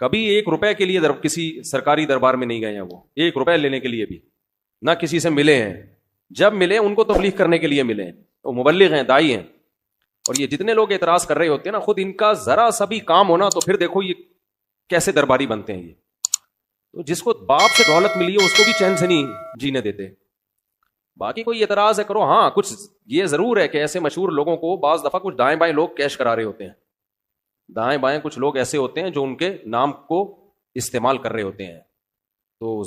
کبھی 1 روپے کے لیے کسی سرکاری دربار میں نہیں گئے ہیں، وہ 1 روپے لینے کے لیے بھی نہ کسی سے ملے ہیں. جب ملے ان کو تبلیغ کرنے کے لیے ملے ہیں، وہ مبلغ ہیں، دائی ہیں. اور یہ جتنے لوگ اعتراض کر رہے ہوتے ہیں نا، خود ان کا ذرا سا بھی کام ہونا تو پھر دیکھو یہ کیسے درباری بنتے ہیں. یہ تو جس کو باپ سے دولت ملی ہے اس کو بھی چین سے نہیں جینے دیتے. باقی کوئی اعتراض ہے کرو. ہاں کچھ یہ ضرور ہے کہ ایسے مشہور لوگوں کو بعض دفعہ کچھ دائیں بائیں لوگ کیش کرا رہے ہوتے ہیں. دائیں بائیں کچھ لوگ ایسے ہوتے ہیں جو ان کے نام کو استعمال کر رہے ہوتے ہیں. تو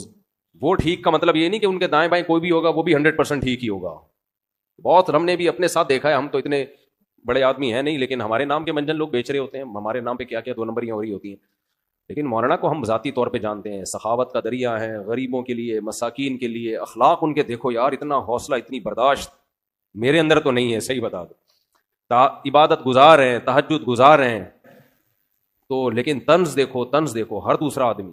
وہ ٹھیک کا مطلب یہ نہیں کہ ان کے دائیں بائیں کوئی بھی ہوگا وہ بھی 100% ٹھیک ہی ہوگا. بہت ہم نے بھی اپنے ساتھ دیکھا ہے. ہم تو اتنے بڑے آدمی ہیں نہیں، لیکن ہمارے نام کے منجن لوگ بیچ رہے ہوتے ہیں. ہمارے نام پہ کیا کیا 2 نمبریاں ہو رہی ہوتی ہیں. لیکن مولانا کو ہم ذاتی طور پہ جانتے ہیں، سخاوت کا دریا ہے، غریبوں کے لیے، مساکین کے لیے. اخلاق ان کے دیکھو یار، اتنا حوصلہ، اتنی برداشت میرے اندر تو نہیں ہے، صحیح بتا دو. عبادت گزار ہیں، تہجد گزار ہیں تو، لیکن طنز دیکھو ہر دوسرا آدمی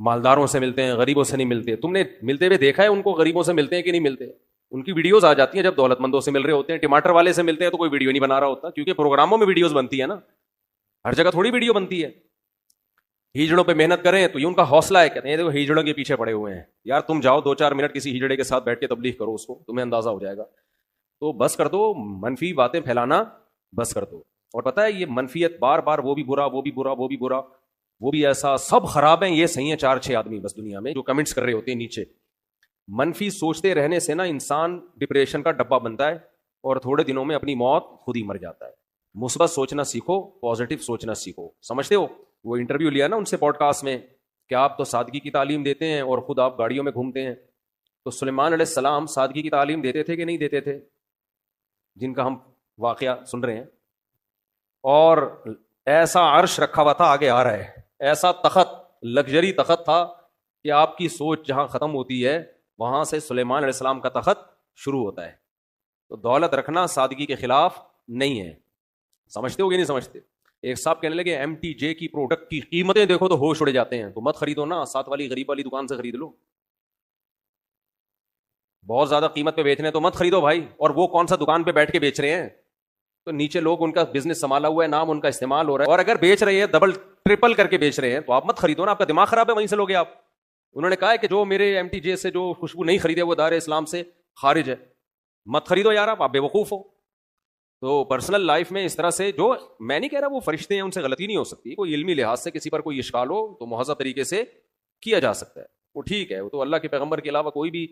مالداروں سے ملتے ہیں، غریبوں سے نہیں ملتے. تم نے ملتے ہوئے دیکھا ہے ان کو؟ غریبوں سے ملتے ہیں کہ نہیں ملتے؟ ان کی ویڈیوز آ جاتی ہیں جب دولت مندوں سے مل رہے ہوتے ہیں. ٹماٹر والے سے ملتے ہیں تو کوئی ویڈیو نہیں بنا رہا ہوتا، کیونکہ پروگراموں میں ویڈیوز بنتی ہے نا، ہر جگہ تھوڑی ویڈیو بنتی ہے. ہیجڑوں پہ محنت کریں تو یہ ان کا حوصلہ ہے. کہتے ہیں دیکھو ہیجڑوں کے پیچھے پڑے ہوئے ہیں. یار تم جاؤ 2-4 منٹ کسی ہیجڑے کے ساتھ بیٹھ کے تبلیغ کرو، اس کو تمہیں اندازہ ہو جائے گا. تو بس کر دو منفی باتیں پھیلانا، بس کر دو. اور پتہ ہے یہ منفیت بار بار وہ بھی برا، وہ بھی برا، وہ بھی برا، وہ بھی ایسا، سب خراب ہیں، یہ صحیح ہیں 4-6 آدمی بس دنیا میں جو کمنٹس کر رہے ہوتے ہیں نیچے. منفی سوچتے رہنے سے نا انسان ڈپریشن کا ڈبہ بنتا ہے اور تھوڑے دنوں میں اپنی موت خود ہی مر جاتا ہے. مثبت سوچنا سیکھو، پازیٹیو سوچنا سیکھو. سمجھتے ہو وہ انٹرویو لیا نا ان سے پوڈ کاسٹ میں کہ آپ تو سادگی کی تعلیم دیتے ہیں اور خود آپ گاڑیوں میں گھومتے ہیں. تو سلیمان علیہ السلام سادگی کی تعلیم دیتے تھے کہ نہیں دیتے تھے؟ جن کا ہم واقعہ سن رہے ہیں. اور ایسا عرش رکھا ہوا تھا، آگے آ رہا ہے، ایسا تخت، لگژری تخت تھا کہ آپ کی سوچ جہاں ختم ہوتی ہے وہاں سے سلیمان علیہ السلام کا تخت شروع ہوتا ہے. تو دولت رکھنا سادگی کے خلاف نہیں ہے. سمجھتے ہو کہ نہیں سمجھتے؟ ایک صاحب کہنے لگے MTJ کی پروڈکٹ کی قیمتیں دیکھو تو ہوش اڑ جاتے ہیں. تو مت خریدو نا، ساتھ والی غریب والی دکان سے خرید لو. بہت زیادہ قیمت پہ بیچنے تو مت خریدو بھائی. اور وہ کون سا دکان پہ بیٹھ کے بیچ رہے ہیں؟ تو نیچے لوگ ان کا بزنس سنبھالا ہوا ہے، نام ان کا استعمال ہو رہا ہے، اور اگر بیچ رہے ہیں ڈبل ٹرپل کر کے بیچ رہے ہیں تو آپ مت خریدو نا. آپ کا دماغ خراب ہے، وہیں سے لوگے آپ. انہوں نے کہا ہے کہ جو میرے MTJ سے جو خوشبو نہیں خریدے وہ دار اسلام سے خارج ہے. مت خریدو یار، آپ بے وقوف ہو. تو پرسنل لائف میں اس طرح سے، جو میں نہیں کہہ رہا وہ فرشتے ہیں ان سے غلطی نہیں ہو سکتی، کوئی علمی لحاظ سے کسی پر کوئی اشکال ہو تو مہذب طریقے سے کیا جا سکتا ہے، وہ ٹھیک ہے. وہ تو اللہ کے پیغمبر کے علاوہ کوئی بھی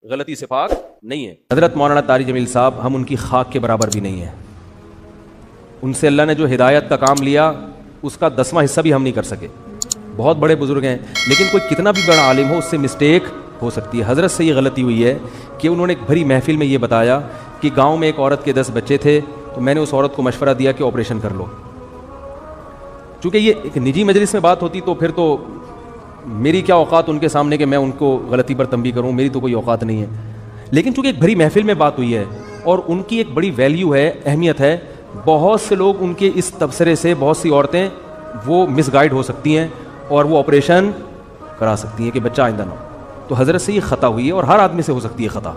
غلطی سے پاک نہیں ہے. حضرت مولانا طاری جمیل صاحب ہم ان کی خاک کے برابر بھی نہیں ہیں. ان سے اللہ نے جو ہدایت کا کام لیا اس کا 10واں حصہ بھی ہم نہیں کر سکے. بہت بڑے بزرگ ہیں، لیکن کوئی کتنا بھی بڑا عالم ہو اس سے مسٹیک ہو سکتی ہے. حضرت سے یہ غلطی ہوئی ہے کہ انہوں نے ایک بھری محفل میں یہ بتایا کہ گاؤں میں ایک عورت کے 10 بچے تھے تو میں نے اس عورت کو مشورہ دیا کہ آپریشن کر لو. چونکہ یہ ایک نجی مجلس میں بات ہوتی تو پھر تو میری کیا اوقات ان کے سامنے کہ میں ان کو غلطی پر تنبیہ کروں، میری تو کوئی اوقات نہیں ہے. لیکن چونکہ ایک بھری محفل میں بات ہوئی ہے اور ان کی ایک بڑی ویلیو ہے، اہمیت ہے، بہت سے لوگ ان کے اس تبصرے سے، بہت سی عورتیں وہ مس گائیڈ ہو سکتی ہیں اور وہ آپریشن کرا سکتی ہیں کہ بچہ آئندہ نہ ہو. تو حضرت سے یہ خطا ہوئی ہے اور ہر آدمی سے ہو سکتی ہے خطا.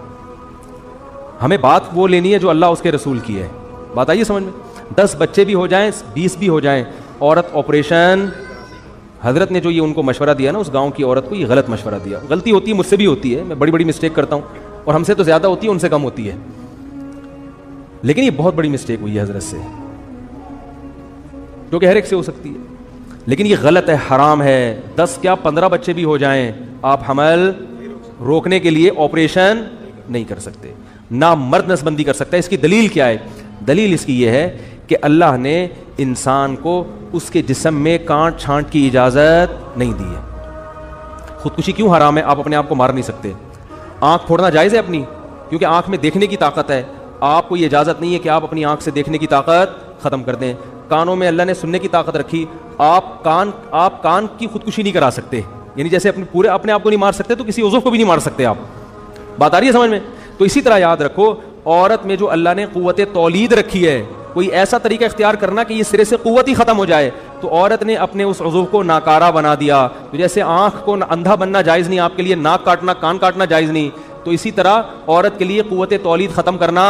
ہمیں بات وہ لینی ہے جو اللہ اس کے رسول کی ہے. بات آئیے سمجھ میں. 10 بچے بھی ہو جائیں، 20 بھی ہو جائیں، عورت آپریشن، حضرت نے جو یہ ان کو مشورہ دیا نا اس گاؤں کی عورت کو، یہ غلط مشورہ دیا. غلطی ہوتی ہے، مجھ سے بھی ہوتی ہے، میں بڑی بڑی مسٹیک کرتا ہوں اور ہم سے تو زیادہ ہوتی ہے، ان سے کم ہوتی ہے. لیکن یہ بہت بڑی مسٹیک ہوئی ہے حضرت سے، جو کہ ہر ایک سے ہو سکتی ہے. لیکن یہ غلط ہے، حرام ہے. 10 کیا 15 بچے بھی ہو جائیں، آپ حمل روکنے کے لیے آپریشن نہیں کر سکتے، نہ مرد نسبندی کر سکتا ہے. اس کی دلیل کیا ہے؟ دلیل اس کی یہ ہے کہ اللہ نے انسان کو اس کے جسم میں کانٹ چھانٹ کی اجازت نہیں دی ہے. خودکشی کیوں حرام ہے؟ آپ اپنے آپ کو مار نہیں سکتے. آنکھ پھوڑنا جائز ہے اپنی، کیونکہ آنکھ میں دیکھنے کی طاقت ہے. آپ کو یہ اجازت نہیں ہے کہ آپ اپنی آنکھ سے دیکھنے کی طاقت ختم کر دیں. کانوں میں اللہ نے سننے کی طاقت رکھی، آپ کان کی خودکشی نہیں کرا سکتے. یعنی جیسے اپنے آپ کو نہیں مار سکتے تو کسی عضو کو بھی نہیں مار سکتے آپ. بات آ رہی ہے سمجھ میں؟ تو اسی طرح یاد رکھو، عورت میں جو اللہ نے قوت تولید رکھی ہے، کوئی ایسا طریقہ اختیار کرنا کہ یہ سرے سے قوت ہی ختم ہو جائے، تو عورت نے اپنے اس عضو کو ناکارہ بنا دیا. تو جیسے آنکھ کو اندھا بننا جائز نہیں آپ کے لیے، ناک کاٹنا، کان کاٹنا جائز نہیں، تو اسی طرح عورت کے لیے قوت تولید ختم کرنا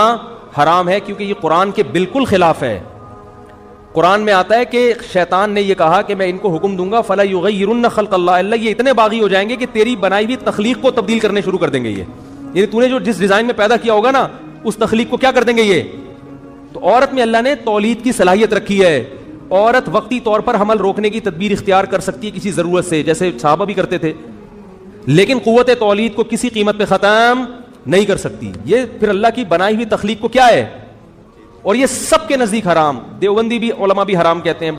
حرام ہے، کیونکہ یہ قرآن کے بالکل خلاف ہے. قرآن میں آتا ہے کہ شیطان نے یہ کہا کہ میں ان کو حکم دوں گا فلا یغیرن خلق اللہ، اللہ یہ اتنے باغی ہو جائیں گے کہ تیری بنائی ہوئی تخلیق کو تبدیل کرنے شروع کر دیں گے. یہ یعنی تو نے جو جس ڈیزائن میں پیدا کیا ہوگا نا اس تخلیق کو کیا کر دیں گے یہ. تو عورت میں اللہ نے تولید کی صلاحیت رکھی ہے. عورت وقتی طور پر حمل روکنے کی تدبیر اختیار کر سکتی ہے کسی ضرورت سے، جیسے صحابہ بھی کرتے تھے، لیکن قوت تولید کو کسی قیمت پہ ختم نہیں کر سکتی. یہ پھر اللہ کی بنائی ہوئی تخلیق کو کیا ہے، اور یہ سب کے نزدیک حرام. دیوبندی بھی علماء بھی حرام کہتے ہیں.